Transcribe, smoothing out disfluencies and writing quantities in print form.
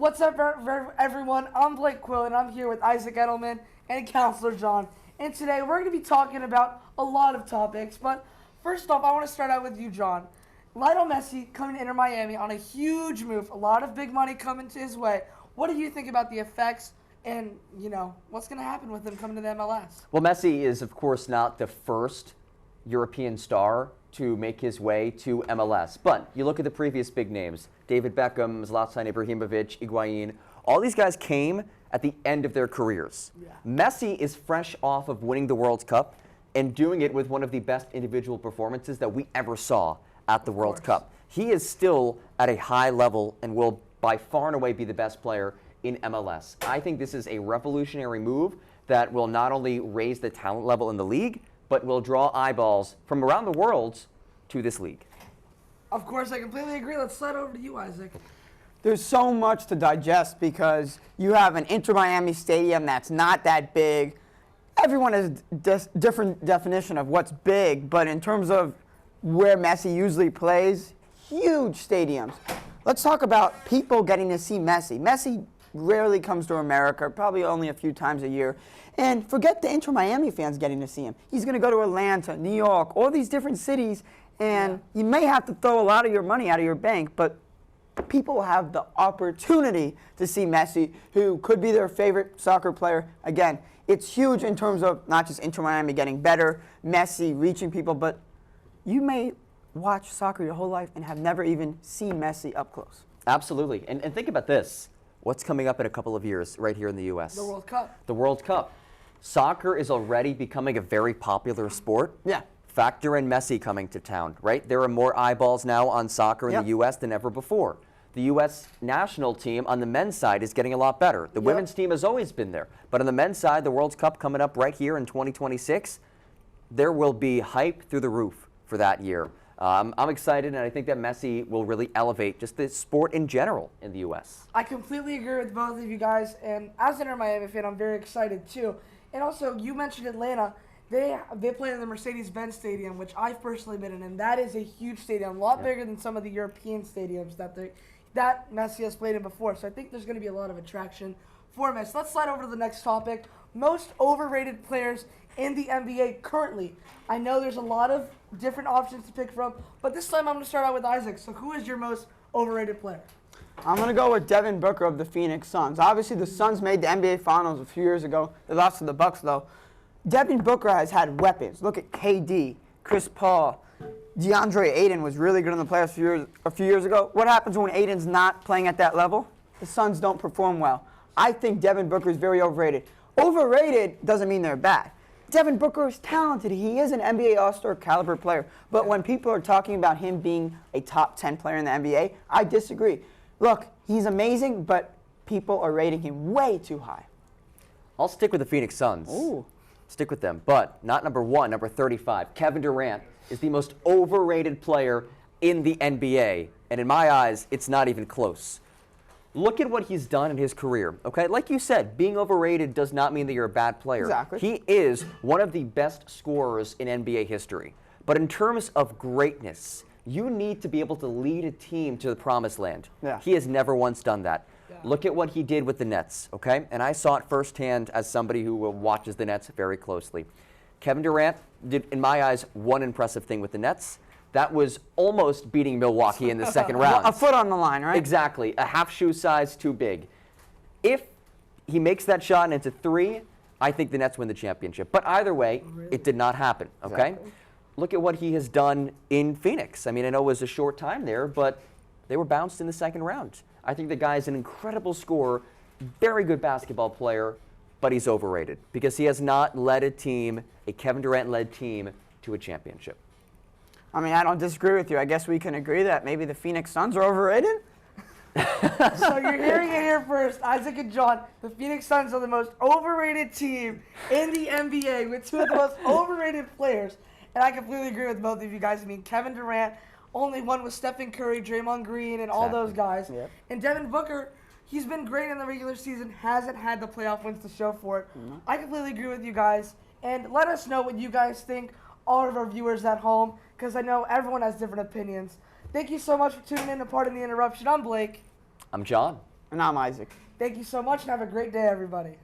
What's up, everyone? I'm Blake Quill, and I'm here with Isaac Edelman and Counselor John. And today we're going to be talking about a lot of topics. But first off, I want to start out with you, John. Lionel Messi coming to Inter Miami on a huge move. A lot of big money coming to his way. What do you think about the effects and, what's going to happen with him coming to the MLS? Well, Messi is, of course, not the first European star to make his way to MLS. But you look at the previous big names, David Beckham, Zlatan Ibrahimovic, Higuain. All these guys came at the end of their careers. Yeah. Messi is fresh off of winning the World Cup and doing it with one of the best individual performances that we ever saw at the World Cup. He is still at a high level and will by far and away be the best player in MLS. I think this is a revolutionary move that will not only raise the talent level in the league, but will draw eyeballs from around the world to this league. Of course, I completely agree. Let's slide over to you, Isaac. There's so much to digest because you have an Inter Miami stadium that's not that big. Everyone has a different definition of what's big, but in terms of where Messi usually plays, huge stadiums. Let's talk about people getting to see Messi. Messi rarely comes to America, probably only a few times a year. And forget the Inter Miami fans getting to see him. He's going to go to Atlanta, New York, all these different cities, and you may have to throw a lot of your money out of your bank, but people will have the opportunity to see Messi, who could be their favorite soccer player. Again, it's huge in terms of not just Inter Miami getting better, Messi reaching people, but you may watch soccer your whole life and have never even seen Messi up close. Absolutely. And think about this. What's coming up in a couple of years right here in the U.S.? The World Cup. The World Cup. Soccer is already becoming a very popular sport. Yeah. Factor in Messi coming to town, right? There are more eyeballs now on soccer in the U.S. than ever before. The U.S. national team on the men's side is getting a lot better. The women's team has always been there. But on the men's side, the World Cup coming up right here in 2026, there will be hype through the roof for that year. I'm excited, and I think that Messi will really elevate just the sport in general in the U.S. I completely agree with both of you guys, and as an Inter Miami fan, I'm very excited too. And also, you mentioned Atlanta. They play in the Mercedes-Benz Stadium, which I've personally been in, and that is a huge stadium, a lot bigger than some of the European stadiums that Messi has played in before. So I think there's going to be a lot of attraction for Messi. Let's slide over to the next topic. Most overrated players in the NBA currently. I know there's a lot of different options to pick from, but this time I'm going to start out with Isaac. So who is your most overrated player? I'm going to go with Devin Booker of the Phoenix Suns. Obviously, the Suns made the NBA Finals a few years ago. They lost to the Bucks, though. Devin Booker has had weapons. Look at KD, Chris Paul. DeAndre Ayton was really good in the playoffs a few years ago. What happens when Ayton's not playing at that level? The Suns don't perform well. I think Devin Booker is very overrated. Overrated doesn't mean they're bad. Devin Booker is talented. He is an NBA All-Star caliber player. But when people are talking about him being a top 10 player in the NBA, I disagree. Look, he's amazing, but people are rating him way too high. I'll stick with the Phoenix Suns. Ooh. Stick with them, but not number one, number 35. Kevin Durant is the most overrated player in the NBA, and in my eyes, it's not even close. Look at what he's done in his career, okay? Like you said, being overrated does not mean that you're a bad player. Exactly. He is one of the best scorers in NBA history. But in terms of greatness, you need to be able to lead a team to the promised land. Yeah. He has never once done that. Look at what he did with the Nets, okay? And I saw it firsthand as somebody who watches the Nets very closely. Kevin Durant did, in my eyes, one impressive thing with the Nets. That was almost beating Milwaukee in the second round. A foot on the line, right? Exactly. A half shoe size too big. If he makes that shot and it's a three, I think the Nets win the championship. But either way, it did not happen, okay? Exactly. Look at what he has done in Phoenix. I mean, I know it was a short time there, but they were bounced in the second round. I think the guy is an incredible scorer, very good basketball player, but he's overrated because he has not led a team, a Kevin Durant-led team, to a championship. I mean, I don't disagree with you. I guess we can agree that maybe the Phoenix Suns are overrated. So you're hearing it here first. Isaac and John, the Phoenix Suns are the most overrated team in the NBA with two of the most overrated players. And I completely agree with both of you guys. I mean, Kevin Durant, only one with Stephen Curry, Draymond Green, and all those guys. Yep. And Devin Booker, he's been great in the regular season, hasn't had the playoff wins to show for it. I completely agree with you guys. And let us know what you guys think, all of our viewers at home, because I know everyone has different opinions. Thank you so much for tuning in to Pardon the Interruption. I'm Blake. I'm John. And I'm Isaac. Thank you so much and have a great day, everybody.